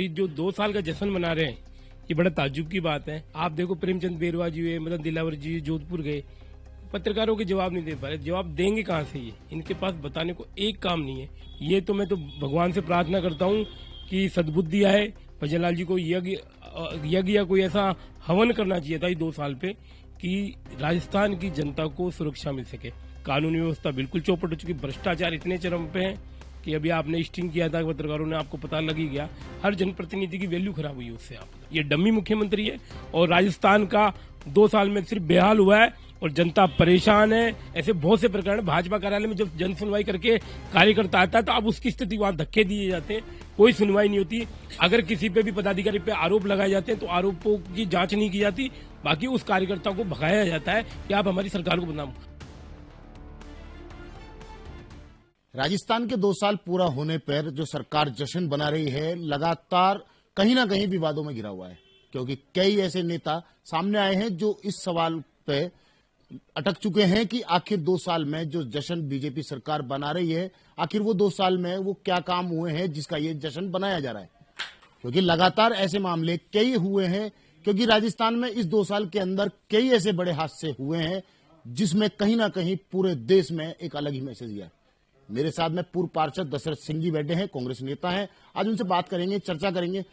ये जो 2 साल का जश्न मना रहे हैं, ये बड़ा ताज्जुब की बात है। आप देखो, प्रेमचंद बेरवा जी हुए, मदन दिलावर जी जोधपुर गए, पत्रकारों के जवाब नहीं दे पा रहे। जवाब देंगे कहाँ से? ये इनके पास बताने को एक काम नहीं है। ये तो मैं तो भगवान से प्रार्थना करता हूँ कि सद्बुद्धि आए। भजनलाल जी को यज्ञ या कोई ऐसा हवन करना चाहिए था 2 साल पे कि राजस्थान की जनता को सुरक्षा मिल सके। कानूनी व्यवस्था बिल्कुल चौपट हो चुकी, भ्रष्टाचार इतने चरम पे है कि अभी आपने स्टिंग किया था पत्रकारों ने, आपको पता लग ही गया। हर जनप्रतिनिधि की वैल्यू खराब हुई उससे। आप ये डम्मी मुख्यमंत्री है और राजस्थान का 2 साल में सिर्फ बेहाल हुआ है और जनता परेशान है। ऐसे बहुत से प्रकरण, भाजपा कार्यालय में जब जन सुनवाई करके कार्यकर्ता आता है तो अब उसकी स्थिति वहां धक्के दिए जाते हैं, कोई सुनवाई नहीं होती। अगर किसी पे भी पदाधिकारी पे आरोप लगाए जाते हैं तो आरोपों की जांच नहीं की जाती, बाकी उस कार्यकर्ता को भगाया जाता है कि आप हमारी सरकार को बदनाम। राजस्थान के 2 साल पूरा होने पर जो सरकार जश्न बना रही है, लगातार कहीं ना कहीं विवादों में घिरा हुआ है, क्योंकि कई ऐसे नेता सामने आए हैं जो इस सवाल पे अटक चुके हैं कि आखिर 2 साल में जो जश्न बीजेपी सरकार बना रही है, आखिर वो 2 साल में वो क्या काम हुए हैं जिसका ये जश्न बनाया जा रहा है। क्योंकि लगातार ऐसे मामले कई हुए हैं, क्योंकि राजस्थान में इस 2 साल के अंदर कई ऐसे बड़े हादसे हुए हैं जिसमें कहीं ना कहीं पूरे देश में एक अलग ही मैसेज दिया। मेरे साथ में पूर्व पार्षद दशरथ सिंह जी बैठे हैं, कांग्रेस नेता हैं। आज उनसे बात करेंगे, चर्चा करेंगे।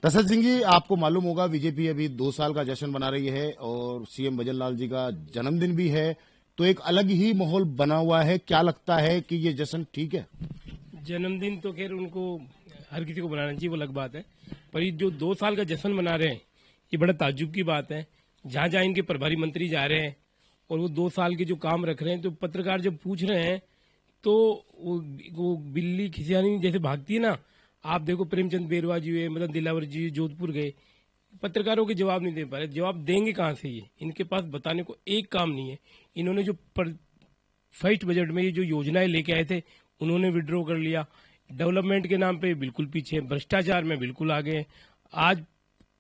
दशरथ सिंह जी, आपको मालूम होगा बीजेपी अभी 2 साल का जश्न मना रही है और सीएम भजनलाल जी का जन्मदिन भी है, तो एक अलग ही माहौल बना हुआ है। क्या लगता है कि ये जश्न ठीक है? जन्मदिन तो खैर उनको हर किसी को बनाना चाहिए, वो अलग बात है, पर ये जो 2 साल का जश्न मना रहे हैं, ये बड़ा ताज्जुब की बात है। जहां जहां इनके प्रभारी मंत्री जा रहे हैं और वो 2 साल के जो काम रख रहे हैं, तो पत्रकार जब पूछ रहे हैं तो वो बिल्ली खिसियानी जैसे भागती है ना। आप देखो, प्रेमचंद बेरवा जी हुए, मदन दिलावर जी जोधपुर गए, पत्रकारों के जवाब नहीं दे पा रहे। जवाब देंगे कहाँ से? ये इनके पास बताने को एक काम नहीं है। इन्होंने जो फर्स्ट बजट में ये जो योजनाएं लेके आए थे, उन्होंने विड्रॉ कर लिया। डेवलपमेंट के नाम पे बिल्कुल पीछे, भ्रष्टाचार में बिल्कुल आगे। आज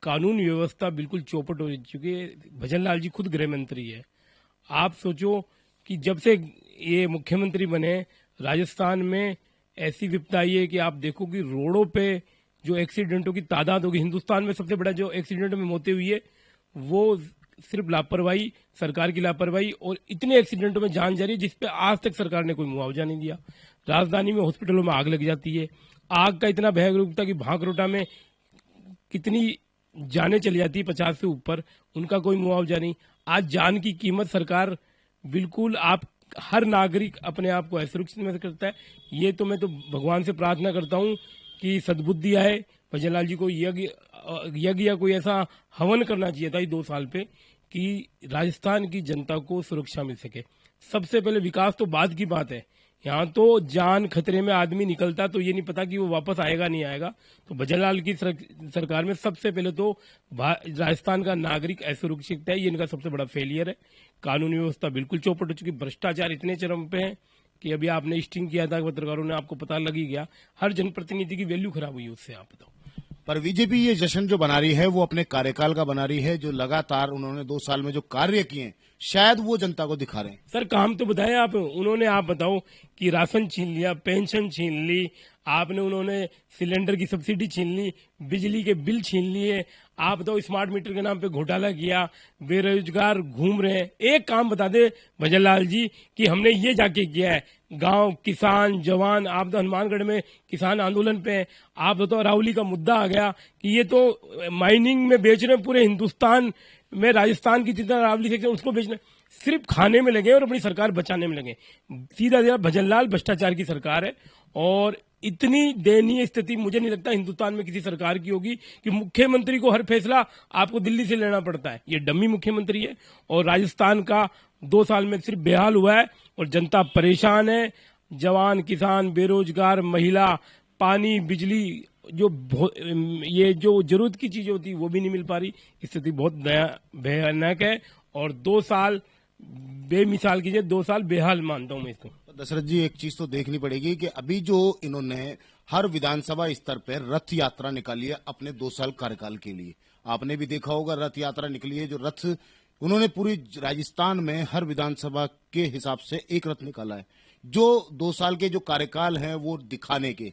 कानून व्यवस्था बिल्कुल चौपट हो चुकी है। भजनलाल जी खुद गृह मंत्री है। आप सोचो कि जब से ये मुख्यमंत्री बने, राजस्थान में ऐसी विपदा आई है कि आप देखो कि रोडों पे जो एक्सीडेंटों की तादाद होगी, हिंदुस्तान में सबसे बड़ा जो एक्सीडेंट में मौतें हुई है वो सिर्फ लापरवाही, सरकार की लापरवाही, और इतने एक्सीडेंटों में जान जा रही है जिसपे आज तक सरकार ने कोई मुआवजा नहीं दिया। राजधानी में हॉस्पिटलों में आग लग जाती है। आग का इतना भयावह था कि भांकरोटा में कितनी जानें चली जाती है, 50 से ऊपर, उनका कोई मुआवजा नहीं। आज जान की कीमत सरकार बिल्कुल, आप हर नागरिक अपने आप को असुरक्षित महसूस करता है। ये तो मैं तो भगवान से प्रार्थना करता हूँ कि सद्बुद्धि आए। भजनलाल जी को यज्ञ या कोई ऐसा हवन करना चाहिए था 2 साल पे कि राजस्थान की जनता को सुरक्षा मिल सके। सबसे पहले विकास तो बाद की बात है। यहाँ तो जान खतरे में आदमी निकलता तो ये नहीं पता कि वो वापस आएगा नहीं आएगा। तो भजनलाल की सरकार में सबसे पहले तो राजस्थान का नागरिक असुरक्षित है। ये इनका सबसे बड़ा फेलियर है। कानूनी व्यवस्था बिल्कुल चौपट हो चुकी, भ्रष्टाचार इतने चरम पे है कि अभी आपने स्टिंग किया था पत्रकारों ने, आपको पता लग ही गया। हर जनप्रतिनिधि की वैल्यू खराब हुई उससे। आप बताओ। पर बीजेपी ये जश्न जो बना रही है वो अपने कार्यकाल का बना रही है, जो लगातार उन्होंने 2 साल में जो कार्य किए हैं, शायद वो जनता को दिखा रहे हैं। सर, काम तो बताए आप उन्होंने। आप बताओ कि राशन छीन लिया, पेंशन छीन ली आपने, उन्होंने सिलेंडर की सब्सिडी छीन ली, बिजली के बिल छीन लिए। आप बताओ, स्मार्ट मीटर के नाम पे घोटाला किया, बेरोजगार घूम रहे हैं। एक काम बता दे भजनलाल जी कि हमने ये जाके किया है। गांव, किसान, जवान, आप तो हनुमानगढ़ में किसान आंदोलन पे हैं। आप बताओ, रावली का मुद्दा आ गया कि ये तो माइनिंग में बेच रहे हैं पूरे हिंदुस्तान में, राजस्थान की जितना रावली सेक्शन उसको बेचना, सिर्फ खाने में लगे और अपनी सरकार बचाने में लगे। सीधा सीधा भजनलाल भ्रष्टाचार की सरकार है और इतनी दयनीय स्थिति मुझे नहीं लगता हिंदुस्तान में किसी सरकार की होगी कि मुख्यमंत्री को हर फैसला आपको दिल्ली से लेना पड़ता है। ये डम्मी मुख्यमंत्री है और राजस्थान का 2 साल में सिर्फ बेहाल हुआ है और जनता परेशान है। जवान, किसान, बेरोजगार, महिला, पानी, बिजली, ये जो जरूरत की चीजें होती वो भी नहीं मिल पा रही। स्थिति बहुत भयानक है और 2 साल बेमिसाल कीजिए, 2 साल बेहाल मानता हूं मैं इसको। दशरथ जी, एक चीज तो देखनी पड़ेगी कि अभी जो इन्होंने हर विधानसभा स्तर पर रथ यात्रा निकाली है अपने 2 साल कार्यकाल के लिए, आपने भी देखा होगा रथ यात्रा निकली है। जो रथ उन्होंने पूरी राजस्थान में हर विधानसभा के हिसाब से एक रथ निकाला है, जो 2 साल के जो कार्यकाल हैं वो दिखाने के।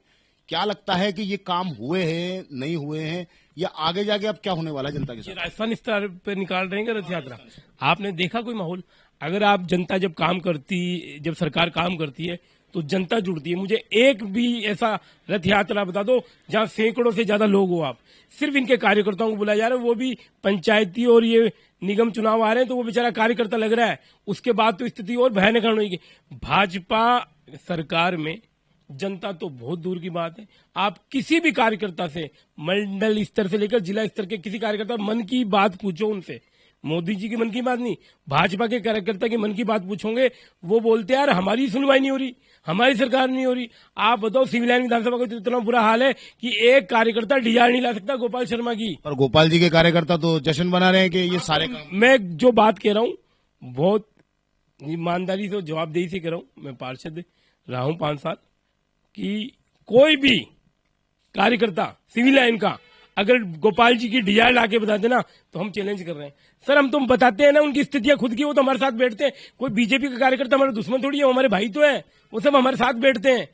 क्या लगता है कि ये काम हुए हैं, नहीं हुए हैं, या आगे जाके अब क्या होने वाला है जनता के ये साथ? राजस्थान स्तर पे निकाल रहे हैं क्या रथ यात्रा? आपने देखा कोई माहौल? अगर आप जनता जब सरकार काम करती है तो जनता जुड़ती है। मुझे एक भी ऐसा रथ यात्रा बता दो जहां सैकड़ों से ज्यादा लोग हो। आप सिर्फ इनके कार्यकर्ताओं को बुलाया जा रहा है, वो भी पंचायती और ये निगम चुनाव आ रहे हैं तो वो बेचारा कार्यकर्ता लग रहा है। उसके बाद तो स्थिति और भयानक होगी। भाजपा सरकार में जनता तो बहुत दूर की बात है। आप किसी भी कार्यकर्ता से, मंडल स्तर से लेकर जिला स्तर के किसी कार्यकर्ता, मन की बात पूछो उनसे। मोदी जी की मन की बात नहीं, भाजपा के कार्यकर्ता की मन की बात पूछोगे, वो बोलते हैं यार हमारी सुनवाई नहीं हो रही, हमारी सरकार नहीं हो रही। आप बताओ सिविल लाइन विधानसभा का तो इतना बुरा हाल है कि एक कार्यकर्ता डीआर नहीं ला सकता गोपाल शर्मा की। पर गोपाल जी के कार्यकर्ता तो जश्न बना रहे हैं कि ये सारे काम। मैं जो बात कह रहा हूं बहुत ईमानदारी से, जवाबदेही से कह रहा हूं। मैं पार्षद रहा हूं 5 साल, कि कोई भी कार्यकर्ता सिविल लाइन का अगर गोपाल जी की डीआर ला के बता देना तो हम चैलेंज कर रहे हैं। सर हम तुम बताते हैं ना उनकी स्थितियां खुद की, वो तो हमारे साथ बैठते हैं। कोई बीजेपी का कार्यकर्ता हमारे दुश्मन थोड़ी है, वो हमारे भाई तो है, वो सब हमारे साथ बैठते हैं।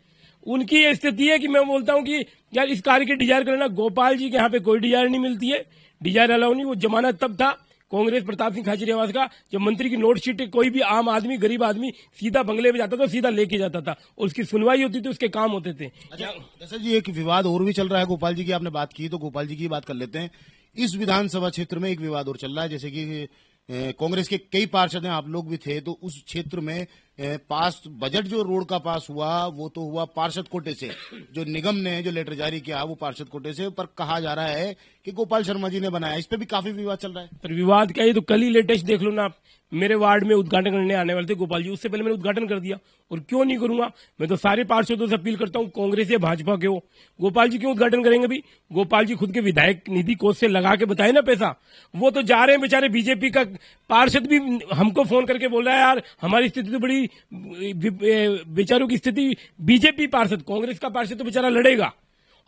उनकी ये स्थिति है कि मैं बोलता हूं कि यार इस कार्य की डीआर करना। गोपाल जी के यहाँ पे कोई डीआर नहीं मिलती है, डीआर अलाउ नहीं। वो जमाना तब था कांग्रेस प्रताप सिंह खाचरियावास का, जब मंत्री की नोट शीट कोई भी आम आदमी, गरीब आदमी सीधा बंगले में जाता था, सीधा लेके जाता था और उसकी सुनवाई होती थी, उसके काम होते थे। अच्छा जैसे जी एक विवाद और भी चल रहा है, गोपाल जी की आपने बात की तो गोपाल जी की बात कर लेते हैं। इस विधानसभा क्षेत्र में एक विवाद और चल रहा है, जैसे कि कांग्रेस के कई पार्षद हैं, आप लोग भी थे, तो उस क्षेत्र में पास बजट जो रोड का पास हुआ वो तो हुआ पार्षद कोटे से, जो निगम ने जो लेटर जारी किया वो पार्षद कोटे से, पर कहा जा रहा है कि गोपाल शर्मा जी ने बनाया। इस पे भी काफी विवाद चल रहा है। पर विवाद क्या है, तो कल ही लेटेस्ट देख लो ना आप। मेरे वार्ड में उद्घाटन करने आने वाले थे गोपाल जी, उससे पहले मैंने उद्घाटन कर दिया। और क्यों नहीं करूंगा? मैं तो सारे पार्षदों से अपील करता हूं, कांग्रेस या भाजपा के हो, गोपाल जी क्यों उद्घाटन करेंगे? भी गोपाल जी खुद के विधायक निधि कोष से लगा के बताए ना पैसा। वो तो जा रहे हैं बेचारे। बीजेपी का पार्षद भी हमको फोन करके बोल रहा है यार हमारी स्थिति तो बड़ी, बेचारों की स्थिति। बीजेपी पार्षद, कांग्रेस का पार्षद तो बेचारा लड़ेगा।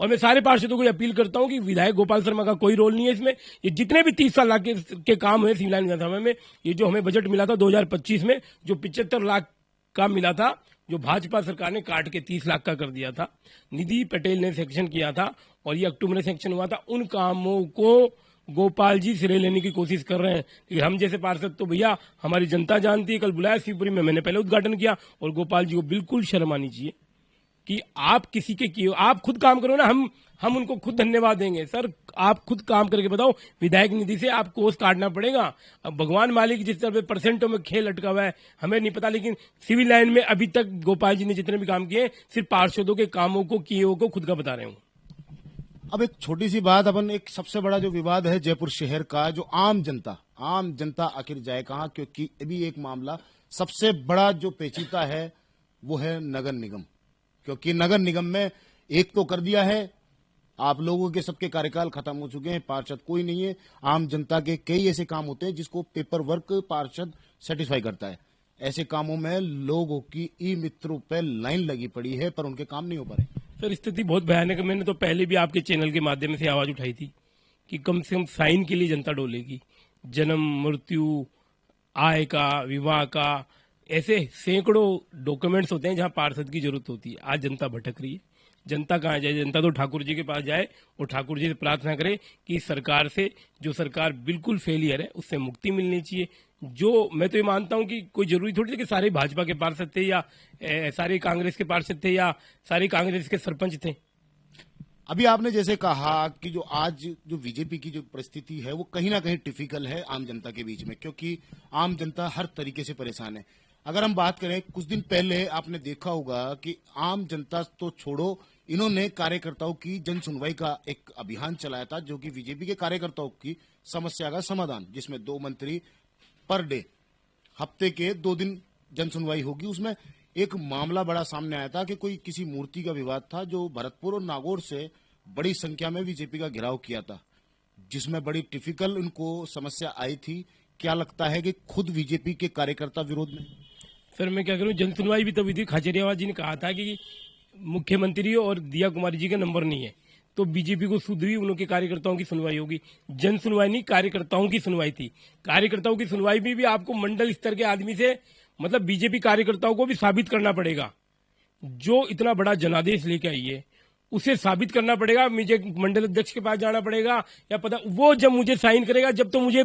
और मैं सारे पार्षदों को अपील करता हूं कि विधायक गोपाल शर्मा का कोई रोल नहीं है इसमें। ये जितने भी 30 लाख के काम हुए सिविल लाइन विधानसभा में, ये जो हमें बजट मिला था 2025 में, जो 75 लाख का मिला था, जो भाजपा सरकार ने काट के 30 लाख का कर दिया था, निधि पटेल ने सेक्शन किया था और ये अक्टूबर में सेक्शन हुआ था, उन कामों को गोपाल जी श्रेय लेने की कोशिश कर रहे हैं। लेकिन हम जैसे पार्षद तो भैया हमारी जनता जानती है। कल बुलाया शिवपुरी में, मैंने पहले उद्घाटन किया। और गोपाल जी को बिल्कुल शर्म आनी चाहिए कि आप किसी के किए, आप खुद काम करो ना, हम उनको खुद धन्यवाद देंगे। सर आप खुद काम करके बताओ, विधायक निधि से आप कोष काटना पड़ेगा। अब भगवान मालिक जिस तरह परसेंटों में खेल अटका हुआ है हमें नहीं पता, लेकिन सिविल लाइन में अभी तक गोपाल जी ने जितने भी काम किए सिर्फ पार्षदों के कामों को किए को खुद का बता रहे हूँ। अब एक छोटी सी बात, अपन एक सबसे बड़ा जो विवाद है जयपुर शहर का, जो आम जनता आखिर जाए कहां? क्योंकि अभी एक मामला सबसे बड़ा जो पेचीदा है वो है नगर निगम। क्योंकि नगर निगम में एक तो कर दिया है, आप लोगों के सबके कार्यकाल खत्म हो चुके हैं, पार्षद कोई नहीं है। आम जनता के कई ऐसे काम होते हैं जिसको पेपर वर्क पार्षद सेटिस्फाई करता है। ऐसे कामों में लोगों की ई मित्रों पे लाइन लगी पड़ी है, पर उनके काम नहीं हो पा रहे। सर स्थिति बहुत भयानक है। मैंने तो पहले भी आपके चैनल के माध्यम से आवाज उठाई थी कि कम से कम साइन के लिए जनता डोलेगी। जन्म, मृत्यु, आय का, विवाह का, ऐसे सैकड़ों डॉक्यूमेंट्स होते हैं जहां पार्षद की जरूरत होती है। आज जनता भटक रही है। जनता कहाँ जाए? जनता तो ठाकुर जी के पास जाए और ठाकुर जी से प्रार्थना करे कि सरकार से, जो सरकार बिल्कुल फेलियर है, उससे मुक्ति मिलनी चाहिए। जो मैं तो ये मानता हूं कि कोई जरूरी थोड़ी थी कि सारे भाजपा के पार्षद थे या सारे कांग्रेस के पार्षद थे या सारे कांग्रेस के सरपंच थे। अभी आपने जैसे कहा कि जो आज जो बीजेपी की जो परिस्थिति है वो कहीं ना कहीं टिपिकल है आम जनता के बीच में, क्योंकि आम जनता हर तरीके से परेशान है। अगर हम बात करें, कुछ दिन पहले आपने देखा होगा कि आम जनता तो छोड़ो, इन्होंने कार्यकर्ताओं की जन सुनवाई का एक अभियान चलाया था, जो कि बीजेपी के कार्यकर्ताओं की समस्या का समाधान, जिसमें 2 मंत्री पर डे, हफ्ते के 2 दिन जन सुनवाई होगी। उसमें एक मामला बड़ा सामने आया था कि कोई किसी मूर्ति का विवाद था, जो भरतपुर और नागौर से बड़ी संख्या में बीजेपी का घेराव किया था, जिसमें बड़ी टिपिकल उनको समस्या आई थी। क्या लगता है कि खुद बीजेपी के कार्यकर्ता विरोध में? सर मैं क्या करूं, जन सुनवाई भी तभी थी। खाचरियावास जी ने कहा था कि मुख्यमंत्री और दिया कुमारी जी का नंबर नहीं है, तो बीजेपी को शुद्ध ही उनके कार्यकर्ताओं की सुनवाई होगी। जन सुनवाई नहीं, कार्यकर्ताओं की सुनवाई थी। कार्यकर्ताओं की सुनवाई में भी आपको मंडल स्तर के आदमी से, मतलब बीजेपी कार्यकर्ताओं को भी साबित करना पड़ेगा। जो इतना बड़ा जनादेश लेके आई है उसे साबित करना पड़ेगा, मुझे मंडल अध्यक्ष के पास जाना पड़ेगा, या पता वो जब मुझे साइन करेगा जब तो मुझे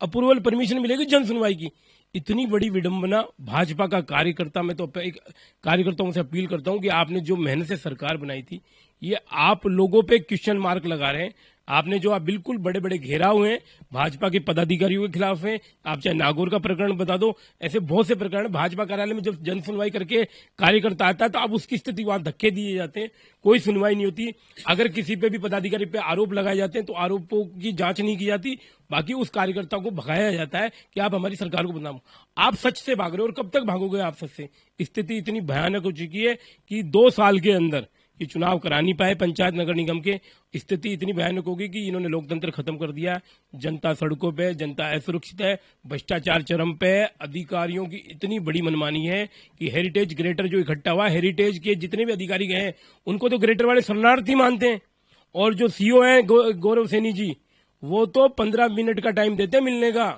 अप्रूवल परमिशन मिलेगी जन सुनवाई की। इतनी बड़ी विडंबना भाजपा का कार्यकर्ता। मैं तो एक कार्यकर्ताओं से अपील करता हूं कि आपने जो मेहनत से सरकार बनाई थी, ये आप लोगों पे क्वेश्चन मार्क लगा रहे हैं। आपने जो आप बिल्कुल बड़े बड़े घेराव हुए हैं, भाजपा के पदाधिकारियों के खिलाफ हैं। आप चाहे नागौर का प्रकरण बता दो, ऐसे बहुत से प्रकरण। भाजपा कार्यालय में जब जन सुनवाई करके कार्यकर्ता आता है तो अब उसकी स्थिति वहां धक्के दिए जाते हैं, कोई सुनवाई नहीं होती। अगर किसी पे भी पदाधिकारी पे आरोप लगाए जाते हैं तो आरोपों की जांच नहीं की जाती, बाकी उस कार्यकर्ता को भगाया जाता है कि आप हमारी सरकार को बदनाम। आप सच से भाग रहे हो, और कब तक भागोगे आप सच से? स्थिति इतनी भयानक हो चुकी है कि 2 साल के अंदर ये चुनाव करा नहीं पाए पंचायत नगर निगम के। स्थिति इतनी भयानक होगी कि इन्होंने लोकतंत्र खत्म कर दिया। जनता सड़कों पे, जनता असुरक्षित है, भ्रष्टाचार चरम पे। अधिकारियों की इतनी बड़ी मनमानी है कि हेरिटेज ग्रेटर जो इकट्ठा हुआ, हेरिटेज के जितने भी अधिकारी गए हैं उनको तो ग्रेटर वाले शरणार्थी मानते हैं। और जो सीओ हैं गौरव सैनी जी, वो तो 15 मिनट का टाइम देते हैं मिलने का।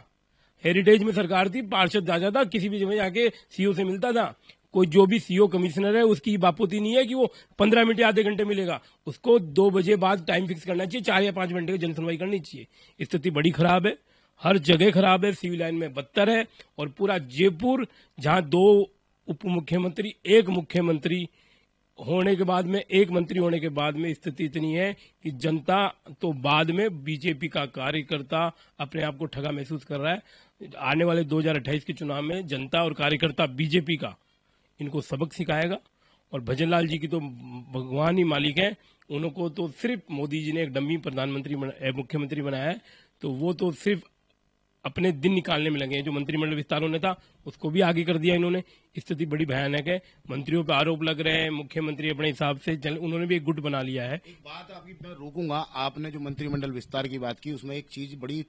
हेरिटेज में सरकार थी, पार्षद आ जाता, किसी भी जगह जाके सीओ से मिलता था। कोई जो भी सीओ कमिश्नर है उसकी बापोती नहीं है कि वो 15 मिनट या आधे घंटे मिलेगा। उसको 2 बजे बाद टाइम फिक्स करना चाहिए, 4 या 5 घंटे की जन सुनवाई करनी चाहिए। स्थिति बड़ी खराब है, हर जगह खराब है, सिविल लाइन में बदतर है। और पूरा जयपुर, जहां 2 उप मुख्यमंत्री, 1 मुख्यमंत्री होने के बाद में, 1 मंत्री होने के बाद में स्थिति इतनी है कि जनता तो बाद में बीजेपी का कार्यकर्ता अपने आप को ठगा महसूस कर रहा है। आने वाले 2028 के चुनाव में जनता और कार्यकर्ता बीजेपी का इनको सबक सिखाएगा। और भजनलाल जी की तो भगवान ही मालिक है, उनको तो सिर्फ मोदी जी ने एक डम्मी प्रधानमंत्री मुख्यमंत्री बनाया है, तो वो तो सिर्फ अपने दिन निकालने में लगे हैं। जो मंत्रिमंडल विस्तार होने था उसको भी आगे कर दिया इन्होंने। स्थिति बड़ी भयानक है, मंत्रियों पर आरोप लग रहे हैं, मुख्यमंत्री अपने हिसाब से उन्होंने भी एक गुट बना लिया है। एक बात आपकी मैं रोकूंगा, आपने जो मंत्रिमंडल विस्तार की बात की उसमें एक चीज बड़ी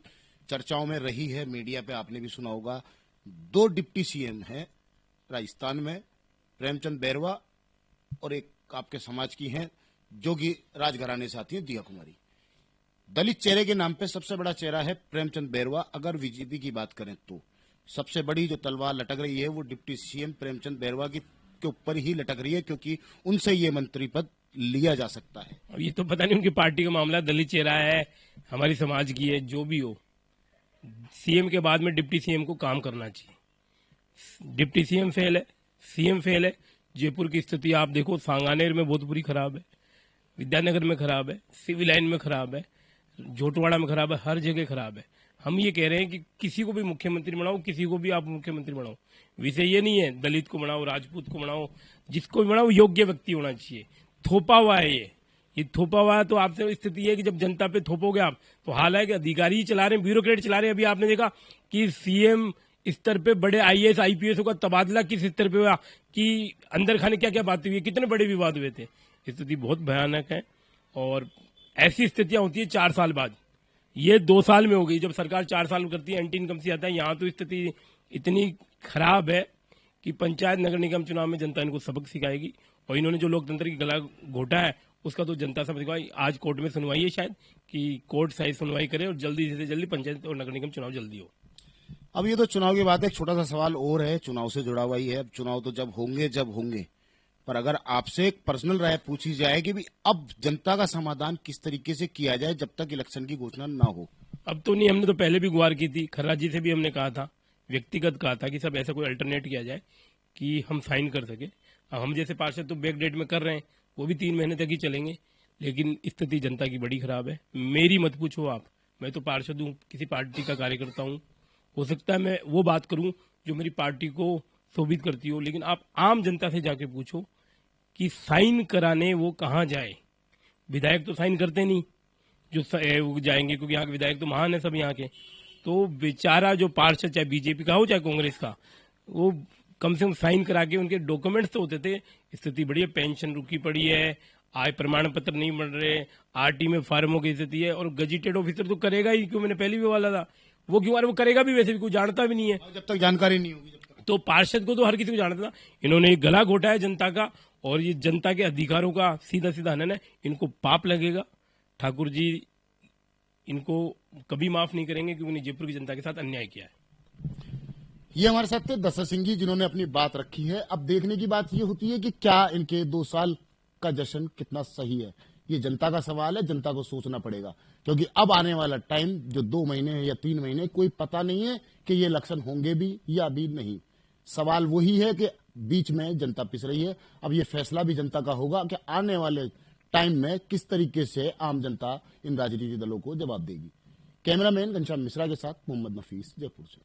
चर्चाओं में रही है, मीडिया पे आपने भी सुना होगा। 2 डिप्टी सीएम हैं राजस्थान में, प्रेमचंद बैरवा, और एक आपके समाज की हैं जो कि राजघराने से आती है, दिया कुमारी। दलित चेहरे के नाम पे सबसे बड़ा चेहरा है प्रेमचंद बैरवा। अगर बीजेपी की बात करें तो सबसे बड़ी जो तलवार लटक रही है वो डिप्टी सीएम प्रेमचंद बैरवा के ऊपर ही लटक रही है, क्योंकि उनसे ये मंत्री पद लिया जा सकता है। अब ये तो पता नहीं उनकी पार्टी का मामला, दलित चेहरा है, हमारी समाज की है, जो भी हो, सीएम के बाद में डिप्टी सीएम को काम करना चाहिए। डिप्टी सीएम फेल है, सीएम फेल है। जयपुर की स्थिति आप देखो, सांगानेर में बहुत बुरी खराब है, विद्यानगर में खराब है, सिविल लाइन में खराब है, झोटवाड़ा में खराब है, हर जगह खराब है। हम ये कह रहे हैं कि किसी को भी मुख्यमंत्री बनाओ, किसी को भी आप मुख्यमंत्री बनाओ, विषय ये नहीं है दलित को बनाओ, राजपूत को बनाओ, जिसको भी बनाओ योग्य व्यक्ति होना चाहिए। थोपा हुआ है ये थोपा हुआ है। तो आपसे स्थिति है कि जब जनता पे थोपोगे आप, तो हाल है कि अधिकारी ही चला रहे हैं, ब्यूरोक्रेट चला रहे हैं। अभी आपने देखा कि सीएम स्तर पे बड़े आईएएस आईपीएस का तबादला किस स्तर पे हुआ, कि अंदर खाने क्या क्या बातें हुई, कितने बड़े विवाद हुए थे। स्थिति बहुत भयानक है, और ऐसी स्थितियां होती है 4 साल बाद। ये 2 साल में हो गई, जब सरकार 4 साल में करती है, एंटी इनकम आता है। यहाँ तो स्थिति इतनी खराब है कि पंचायत नगर निगम चुनाव में जनता इनको सबक सिखाएगी। और इन्होंने जो लोकतंत्र की गला घोटा है उसका तो जनता सबक सिखाएगी। आज कोर्ट में सुनवाई है शायद, कि कोर्ट सही सुनवाई करे और जल्दी से जल्दी पंचायत और नगर निगम चुनाव जल्दी हो। अब ये तो चुनाव की बात है, एक छोटा सा सवाल और है, चुनाव से जुड़ा हुआ ही है। अब चुनाव तो जब होंगे, पर अगर आपसे एक पर्सनल राय पूछी जाए कि भी अब जनता का समाधान किस तरीके से किया जाए जब तक इलेक्शन की घोषणा ना हो। अब तो नहीं, हमने तो पहले भी गुहार की थी, खर्रा जी से भी हमने कहा था, व्यक्तिगत कहा था कि सब ऐसा कोई अल्टरनेट किया जाए कि हम साइन कर सके। अब हम जैसे पार्षद तो बैक डेट में कर रहे हैं, वो भी 3 महीने तक ही चलेंगे, लेकिन स्थिति जनता की बड़ी खराब है। मेरी मत पूछो आप, मैं तो पार्षद हूँ, किसी पार्टी का कार्यकर्ता हूँ, हो सकता है मैं वो बात करूँ जो मेरी पार्टी को शोभित करती हो, लेकिन आप आम जनता से जाके पूछो कि साइन कराने वो कहाँ जाए। विधायक तो साइन करते नहीं, जो वो जाएंगे, क्योंकि यहाँ के विधायक तो महान है सब यहाँ के। तो बेचारा जो पार्षद, चाहे बीजेपी का हो चाहे कांग्रेस का, वो कम से कम साइन करा के, उनके डॉक्यूमेंट्स तो होते थे। स्थिति बड़ी है, पेंशन रुकी पड़ी है, आय प्रमाण पत्र नहीं बन रहे, आरटी में फार्मों की स्थिति है, और गजेटेड ऑफिसर तो करेगा ही क्यों, मैंने पहले भी बोला था, वो क्यों, वो करेगा भी, वैसे भी कोई जानता भी नहीं है जब तक जानकारी नहीं होगी। तो पार्षद को तो हर किसी को जानता था। इन्होंने गला घोटा है जनता का, और ये जनता के अधिकारों का सीधा सीधा हनन है। इनको पाप लगेगा, ठाकुर जी इनको कभी माफ नहीं करेंगे, क्योंकि जयपुर की जनता के साथ अन्याय किया है। ये हमारे साथ थे दशरथ सिंह जी, जिन्होंने अपनी बात रखी है। अब देखने की बात ये होती है कि क्या इनके 2 साल का जश्न कितना सही है, ये जनता का सवाल है, जनता को सोचना पड़ेगा। क्योंकि अब आने वाला टाइम जो 2 महीने या 3 महीने, कोई पता नहीं है कि ये इलेक्शन होंगे भी या भी नहीं। सवाल वही है कि बीच में जनता पिस रही है। अब ये फैसला भी जनता का होगा कि आने वाले टाइम में किस तरीके से आम जनता इन राजनीतिक दलों को जवाब देगी। कैमरामैन घनश्याम मिश्रा के साथ मोहम्मद नफीस, जयपुर से।